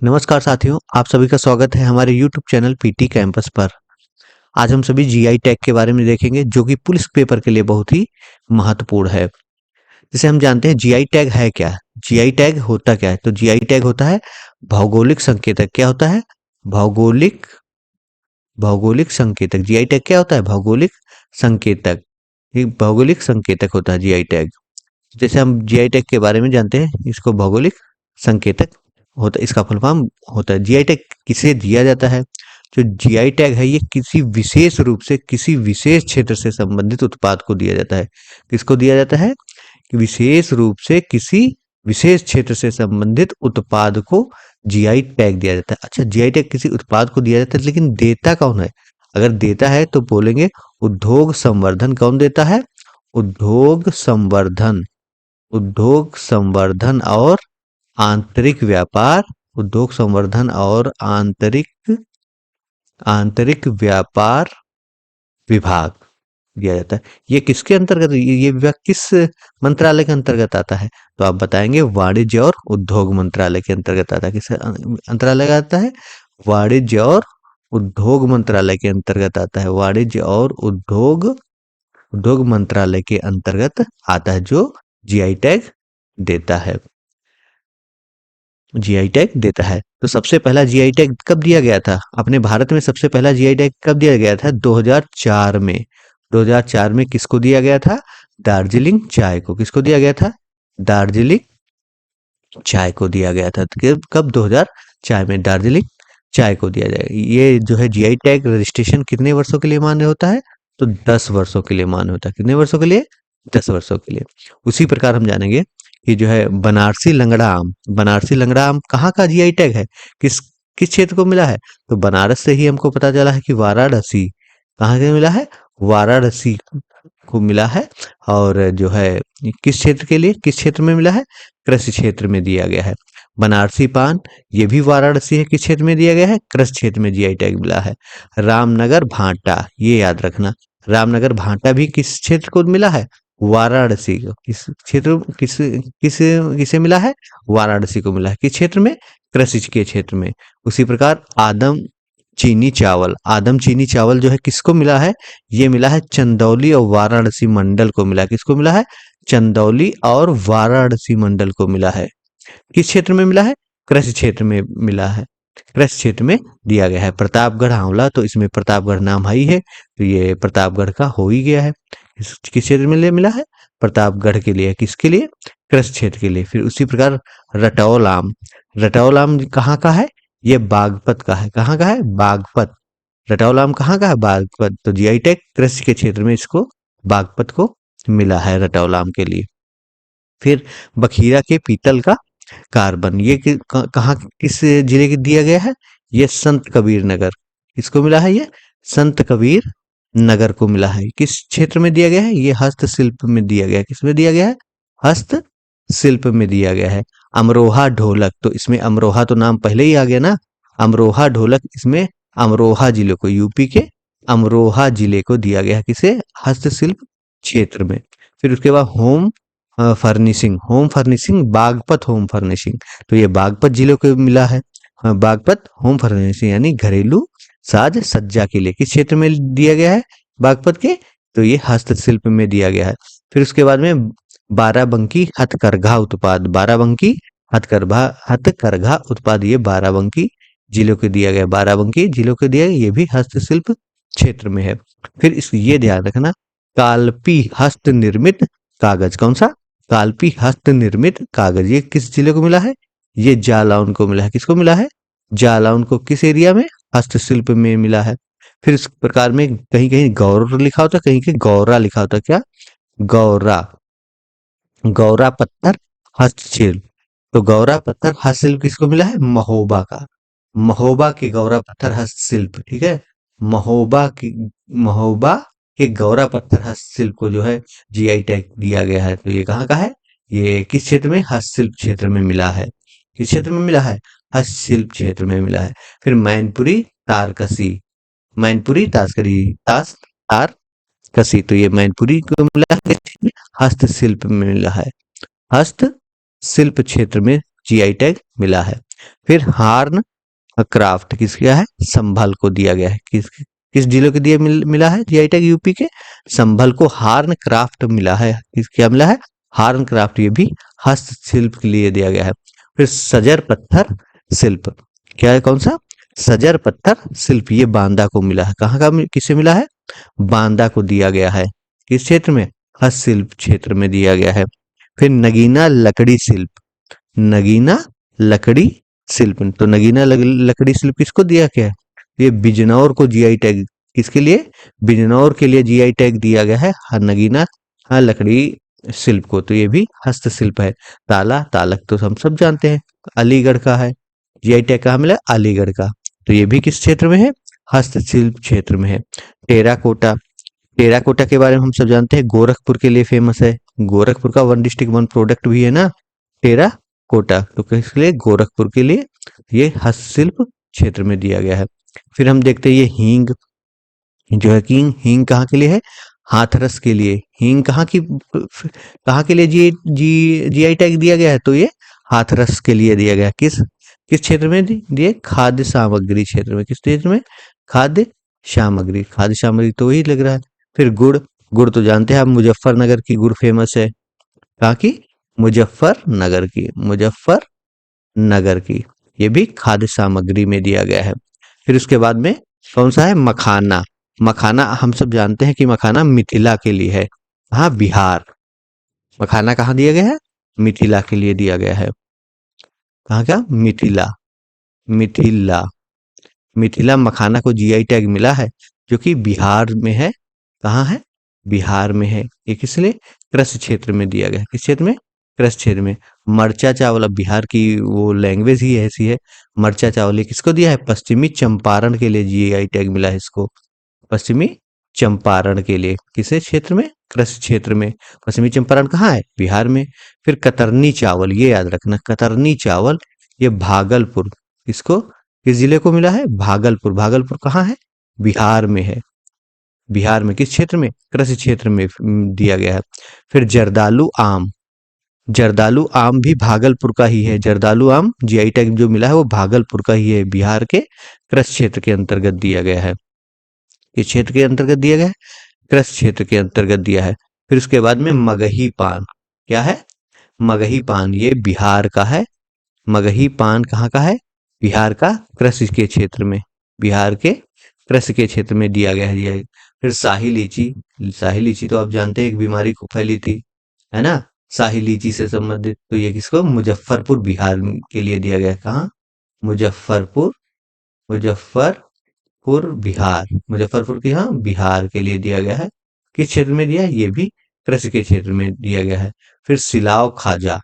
नमस्कार साथियों, आप सभी का स्वागत है हमारे YouTube चैनल पीटी कैंपस पर। आज हम सभी जीआई टैग के बारे में देखेंगे जो कि पुलिस पेपर के लिए बहुत ही महत्वपूर्ण है। जैसे हम जानते हैं जीआई टैग है क्या? जीआई टैग होता क्या है? तो जीआई टैग होता है भौगोलिक संकेतक। क्या होता है? भौगोलिक भौगोलिक संकेतक। जीआई टैग क्या होता है? भौगोलिक संकेतक। एक भौगोलिक संकेतक होता है जीआई टैग। जैसे हम जीआई टैग के बारे में जानते हैं, इसको भौगोलिक संकेतक होता है, इसका फुल फॉर्म होता है। जीआई टैग किसे दिया जाता है? जो जीआई टैग है ये किसी विशेष रूप से किसी विशेष क्षेत्र से संबंधित उत्पाद को दिया जाता है। किसको दिया जाता है? कि विशेष रूप से किसी विशेष क्षेत्र से संबंधित उत्पाद को जीआई टैग दिया जाता है। अच्छा, जीआई टैग किसी उत्पाद को दिया जाता है, लेकिन देता कौन है? अगर देता है तो बोलेंगे उद्योग संवर्धन। कौन देता है? उद्योग संवर्धन। उद्योग संवर्धन और आंतरिक व्यापार। उद्योग संवर्धन और आंतरिक आंतरिक व्यापार विभाग दिया जाता है। ये किसके अंतर्गत, ये विभाग किस मंत्रालय के अंतर्गत आता है? तो आप बताएंगे वाणिज्य और उद्योग मंत्रालय के अंतर्गत आता है। किस मंत्रालय का आता है? वाणिज्य और उद्योग मंत्रालय के अंतर्गत आता है। वाणिज्य और उद्योग मंत्रालय के अंतर्गत आता है, जो जीआई टैग देता है। जीआई टैग देता है। तो सबसे पहला जीआई टैग कब दिया गया था? अपने भारत में सबसे पहला जीआई टैग कब दिया गया था? 2004 में। 2004 में किसको दिया गया था? दार्जिलिंग चाय को। किसको दिया गया था? दार्जिलिंग चाय को दिया गया था। कब? 2004 में दार्जिलिंग चाय को दिया जाएगा। ये जो है जीआई टैग रजिस्ट्रेशन कितने वर्षों के लिए मान्य होता है? तो 10 वर्षों के लिए मान्य होता है। कितने वर्षों के लिए? 10 वर्षों के लिए। उसी प्रकार हम जानेंगे कि जो है बनारसी लंगड़ा आम। बनारसी लंगड़ा आम कहाँ का जीआई टैग है? किस किस क्षेत्र को मिला है? तो बनारस से ही हमको पता चला है कि वाराणसी। कहाँ से मिला है? वाराणसी को मिला है। और जो है किस क्षेत्र के लिए, किस क्षेत्र में मिला है? कृषि क्षेत्र में दिया गया है। बनारसी पान, ये भी वाराणसी है, किस क्षेत्र में दिया गया है? कृषि क्षेत्र में जीआई टैग मिला है। रामनगर भांटा, ये याद रखना, रामनगर भांटा भी किस क्षेत्र को मिला है? वाराणसी को। किस क्षेत्र, किस किस किसे मिला है? वाराणसी को मिला है। किस क्षेत्र में? कृषि के क्षेत्र में। उसी प्रकार आदम चीनी चावल, आदम चीनी चावल जो है किसको मिला है? ये मिला है चंदौली और वाराणसी मंडल को मिला है। किसको मिला है? चंदौली और वाराणसी मंडल को मिला है। किस क्षेत्र में मिला है? कृषि क्षेत्र में मिला है। कृषि क्षेत्र में दिया गया है। प्रतापगढ़ आंवला, तो इसमें प्रतापगढ़ नाम है ही है, तो ये प्रतापगढ़ का हो ही गया है। किस क्षेत्र में मिला है? प्रतापगढ़ के लिए। किसके लिए? कृषि क्षेत्र के लिए। फिर उसी प्रकार रटौल आम, रटौल आम कहाँ का है? ये बागपत का है। कहाँ का है? बागपत। रटौल आम कहाँ का है? बागपत। तो जीआई टैग कृषि के क्षेत्र में इसको, बागपत को मिला है रटौल आम के लिए। फिर बखीरा के पीतल का कार्बन, ये कहाँ, किस जिले के दिया गया है? ये संत कबीर नगर। किसको मिला है? ये संत कबीर नगर को मिला है। किस क्षेत्र में दिया गया है? ये हस्तशिल्प में दिया गया है। किसमें दिया गया है? हस्तशिल्प में दिया गया है। अमरोहा ढोलक, तो इसमें अमरोहा तो नाम पहले ही आ गया ना। अमरोहा ढोलक, इसमें अमरोहा जिले को, यूपी के अमरोहा जिले को दिया गया है। किसे? हस्तशिल्प क्षेत्र में। फिर उसके बाद furnishing, home furnishing, Baghpat home furnishing, तो ये बागपत जिले को मिला है। बागपत होम फर्निशिंग यानी घरेलू साज सज्जा के लिए। किस क्षेत्र में दिया गया है? बागपत के। तो ये हस्तशिल्प में दिया गया है। फिर उसके बाद में बाराबंकी हथकरघा उत्पाद, बाराबंकी हथकरघा उत्पाद, ये बाराबंकी जिलों को दिया गया। बाराबंकी जिलों को दिया गया, ये भी हस्तशिल्प क्षेत्र में है। फिर इस ये ध्यान रखना, काल्पी हस्त निर्मित कागज, कौन सा? काल्पी हस्त निर्मित कागज, ये किस जिले को मिला है? ये जालौन को मिला है। किसको मिला है? जालौन को। किस एरिया में? हस्तशिल्प में मिला है। फिर इस प्रकार में कहीं कहीं गौर लिखा होता है, कहीं कहीं गौरा लिखा होता है। क्या? गौरा। गौरा पत्थर हस्तशिल्प, तो गौरा पत्थर हस्तशिल्प किसको मिला है? महोबा का। महोबा के गौरा पत्थर हस्तशिल्प, ठीक है। महोबा की, महोबा के गौरा पत्थर हस्तशिल्प को जो है जीआई टैग दिया गया है। तो ये कहाँ का है? ये किस क्षेत्र में? हस्तशिल्प क्षेत्र में मिला है। किस क्षेत्र में मिला है? हस्तशिल्प क्षेत्र में मिला है। फिर मैनपुरी तारकसी, मैनपुरी तार कसी, तो ये मैनपुरी को मिला है, हस्तशिल्प में मिला है। हस्तशिल्प क्षेत्र में जीआई टैग मिला है। फिर हार्न क्राफ्ट किस क्या है, संभल को दिया गया है। किस किस जिले को दिया मिला है जीआई टैग, यूपी के संभल को हार्न क्राफ्ट मिला है। किस क्या मिला है, हार्न क्राफ्ट, ये भी हस्तशिल्प के लिए दिया गया है। फिर सजर पत्थर शिल्प, क्या है, कौन सा, सजर पत्थर शिल्प, ये बांदा को मिला है। कहाँ का किसे मिला है, बांदा को दिया गया है। किस क्षेत्र में, हस्तशिल्प क्षेत्र में दिया गया है। फिर नगीना लकड़ी शिल्प, नगीना लकड़ी शिल्प, तो नगीना लकड़ी शिल्प किसको दिया गया है, ये बिजनौर को जीआई टैग, किसके लिए, बिजनौर के लिए जीआई टैग दिया गया है नगीना लकड़ी शिल्प को। तो ये भी हस्तशिल्प है। ताला तालक तो हम सब जानते हैं, अलीगढ़ का है। जीआई टैग कहाँ मिला, अलीगढ़ का। तो ये भी किस क्षेत्र में है, हस्तशिल्प क्षेत्र में है। टेराकोटा, टेराकोटा के बारे में हम सब जानते हैं, गोरखपुर के लिए फेमस है। गोरखपुर का वन डिस्ट्रिक्ट वन प्रोडक्ट भी है ना, टेरा कोटा। तो किसके लिए, गोरखपुर के लिए ये हस्तशिल्प क्षेत्र में दिया गया है। फिर हम देखते हैं ये हींग, जो है कि हींग कहाँ के लिए है, हाथरस के लिए। हींग कहाँ की, कहाँ के लिए जीआई टैग दिया गया है, तो ये हाथरस के लिए दिया गया है। किस किस क्षेत्र में दिए, खाद्य सामग्री क्षेत्र में। किस क्षेत्र में, खाद्य सामग्री, खाद्य सामग्री तो वही लग रहा है। फिर गुड़, गुड़ तो जानते हैं आप, मुजफ्फरनगर की गुड़ फेमस है। कहाँ की, मुजफ्फरनगर की, मुजफ्फरनगर की, ये भी खाद्य सामग्री में दिया गया है। फिर उसके बाद में कौन सा है, मखाना। मखाना हम सब जानते हैं कि मखाना मिथिला के लिए है। हाँ, बिहार। मखाना कहाँ दिया गया है, मिथिला के लिए दिया गया है। कहाँ का, मिथिला, मिथिला, मिथिला मखाना को जीआई टैग मिला है, जो कि बिहार में है। कहाँ है, बिहार में है। ये किस लिए, कृषि क्षेत्र में दिया गया है। किस क्षेत्र में, कृषि क्षेत्र में। मरचा चावल, अब बिहार की वो लैंग्वेज ही ऐसी है, मरचा चावल, ये किसको दिया है, पश्चिमी चंपारण के लिए जीआई टैग मिला है इसको। पश्चिमी चंपारण के लिए, किसे क्षेत्र में, कृषि क्षेत्र में। पश्चिमी चंपारण कहाँ है, बिहार में। फिर कतरनी चावल, ये याद रखना, कतरनी चावल, ये भागलपुर, किसको, किस जिले को मिला है, भागलपुर। भागलपुर कहाँ है, बिहार में है। बिहार में किस क्षेत्र में, कृषि क्षेत्र में दिया गया है। फिर जर्दालू आम, जर्दालू आम भी भागलपुर का ही है। जर्दालू आम जीआई टैग जो मिला है वो भागलपुर का ही है, बिहार के कृषि क्षेत्र के अंतर्गत दिया गया है। किस क्षेत्र के अंतर्गत दिया गया है, कृषि क्षेत्र के अंतर्गत दिया है। फिर उसके बाद में मगही पान, क्या है, मगही पान, ये बिहार का है। मगही पान कहाँ का है, बिहार का कृषि के क्षेत्र में, बिहार के कृषि के क्षेत्र में दिया गया है ये। फिर शाही लीची, शाही लीची तो आप जानते हैं एक बीमारी को फैली थी, है ना, शाही लीची से संबंधित। तो ये किसको, मुजफ्फरपुर बिहार के लिए दिया गया है। कहाँ, मुजफ्फरपुर, मुजफ्फरपुर बिहार, मुजफ्फरपुर की, हाँ, बिहार के लिए दिया गया है। किस क्षेत्र में दिया है, ये भी कृषि के क्षेत्र में दिया गया है। फिर सिलाव खाजा,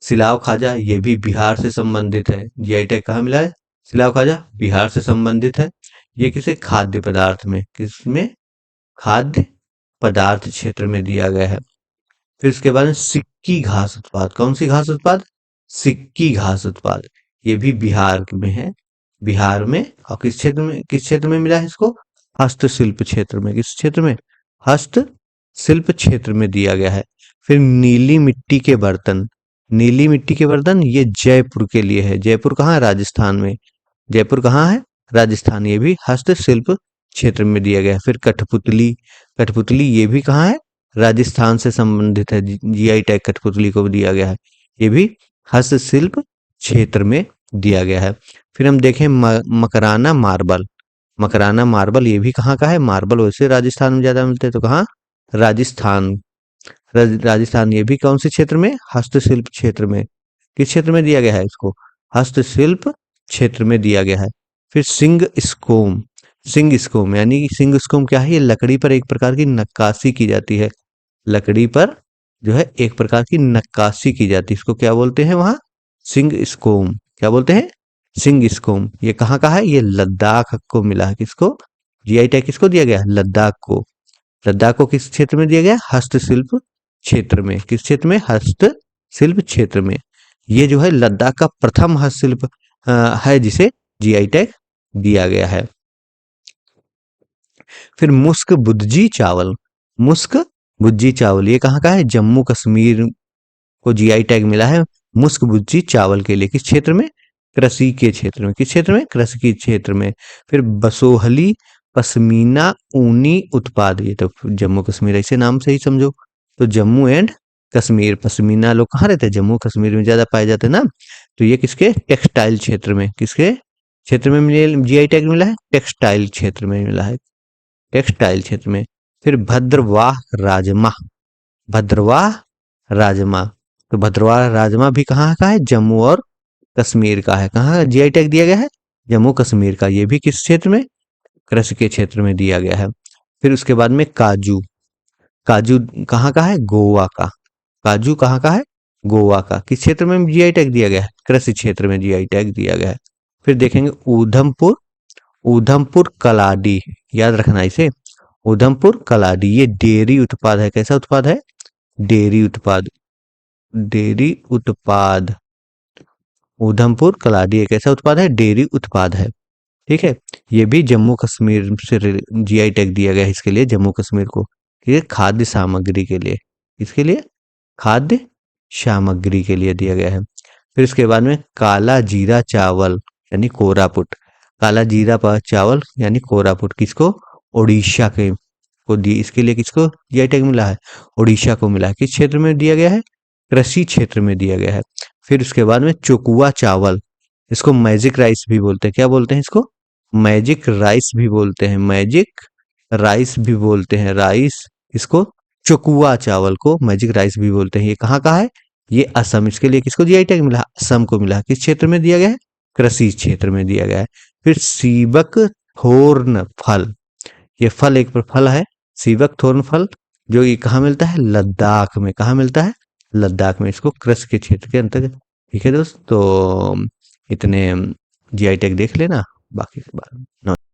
सिलाव खाजा ये भी बिहार से संबंधित है। जीआई टैग कहाँ मिला है, सिलाव खाजा बिहार से संबंधित है। ये किसे, खाद्य पदार्थ में, किसमें, खाद्य पदार्थ क्षेत्र में दिया गया है। फिर इसके बाद में सिक्की घास उत्पाद, कौन सी घास उत्पाद, सिक्की घास उत्पाद, ये भी बिहार में है, बिहार में। और किस क्षेत्र में, किस क्षेत्र में मिला है इसको, हस्तशिल्प क्षेत्र में। किस क्षेत्र में, हस्तशिल्प क्षेत्र में दिया गया है। फिर नीली मिट्टी के बर्तन, नीली मिट्टी के बर्तन ये जयपुर के लिए है। जयपुर कहाँ है, राजस्थान में। जयपुर कहाँ है, राजस्थान, ये भी हस्तशिल्प क्षेत्र में दिया गया है। फिर कठपुतली, कठपुतली ये भी कहाँ है, राजस्थान से संबंधित है। जीआई टैग कठपुतली को दिया गया है, ये भी हस्तशिल्प क्षेत्र में दिया गया है। फिर हम देखें मकराना मार्बल, मकराना मार्बल ये भी कहाँ का है, मार्बल वैसे राजस्थान में ज्यादा मिलते हैं, तो कहाँ, राजस्थान, राजस्थान, ये भी कौन से क्षेत्र में, हस्तशिल्प क्षेत्र में। किस क्षेत्र में दिया गया है इसको, हस्तशिल्प क्षेत्र में दिया गया है। फिर सिंग स्कोम, सिंग स्कोम यानी कि सिंग स्कोम क्या है, ये लकड़ी पर एक प्रकार की नक्काशी की जाती है। लकड़ी पर जो है एक प्रकार की नक्काशी की जाती है, इसको क्या बोलते हैं वहां, सिंग स्कोम, क्या बोलते हैं, सिंग स्कोम। ये कहाँ का है, ये लद्दाख को मिला है। किसको, जीआई टैग किसको दिया गया, लद्दाख को। लद्दाख को किस क्षेत्र में दिया गया, हस्तशिल्प क्षेत्र में। किस क्षेत्र में, हस्तशिल्प क्षेत्र में। ये जो है लद्दाख का प्रथम हस्तशिल्प है जिसे जीआई टैग दिया गया है। फिर मुस्क बुद्जी चावल, मुस्क बुज्जी चावल ये कहाँ का है, जम्मू कश्मीर को जीआई टैग मिला है मुस्क बुज्जी चावल के लिए। किस क्षेत्र में, कृषि के क्षेत्र में, किस क्षेत्र में, कृषि के क्षेत्र में। फिर बसोहली पश्मीना ऊनी उत्पाद, ये तो जम्मू कश्मीर ऐसे नाम से ही समझो। तो जम्मू एंड कश्मीर, पश्मीना लोग कहाँ रहते हैं, जम्मू कश्मीर में ज्यादा पाए जाते हैं ना। तो ये किसके, टेक्सटाइल क्षेत्र में, किसके क्षेत्र में मिले, जीआई टैग मिला है, टेक्सटाइल क्षेत्र में मिला है, टेक्सटाइल क्षेत्र में। फिर भद्रवाह राजमा, भद्रवाह राजमा, तो भद्रवाह राजमा भी कहाँ का है, जम्मू और कश्मीर का है। कहाँ जीआई टैग दिया गया है, जम्मू कश्मीर का। ये भी किस क्षेत्र में, कृषि के क्षेत्र में दिया गया है। फिर उसके बाद में काजू, काजू कहाँ का है, गोवा का। काजू कहाँ का है, गोवा का। किस क्षेत्र में जीआई टैग दिया गया है, कृषि क्षेत्र में जीआई टैग दिया गया है। फिर देखेंगे ऊधमपुर, ऊधमपुर कलाडी, याद रखना इसे, ऊधमपुर कलाडी, ये डेयरी उत्पाद है। कैसा उत्पाद है, डेयरी उत्पाद, डेयरी उत्पाद। ऊधमपुर कलाडी एक ऐसा उत्पाद है, डेयरी उत्पाद है। ठीक है, ये भी जम्मू कश्मीर से जीआई टैग दिया गया है इसके लिए, जम्मू कश्मीर को। ये खाद्य सामग्री के लिए, इसके लिए खाद्य सामग्री के लिए दिया गया है। फिर इसके बाद में काला जीरा चावल यानी कोरापुट, काला जीरा चावल यानी कोरापुट किसको, ओडिशा के को दी, इसके लिए किसको जीआई टैग मिला है, ओडिशा को मिला है। किस क्षेत्र में दिया गया है, कृषि क्षेत्र में दिया गया है। फिर उसके बाद में चोकुआ चावल, इसको मैजिक राइस भी बोलते हैं, क्या बोलते हैं इसको, मैजिक राइस भी बोलते हैं, मैजिक राइस भी बोलते हैं, राइस, इसको चोकुआ चावल को मैजिक राइस भी बोलते हैं। ये कहाँ का है, ये असम, इसके लिए किसको जीआई टैग मिला, असम को मिला। किस क्षेत्र में दिया गया है, कृषि क्षेत्र में दिया गया है। फिर सीबक थोर्न फल, ये फल एक फल है, सीबक थोर्न फल, जो ये कहाँ मिलता है, लद्दाख में। कहाँ मिलता है, लद्दाख में। इसको कृषि के क्षेत्र के अंतर्गत। ठीक है दोस्त, तो इतने जीआई टैग देख लेना, बाकी के बारे में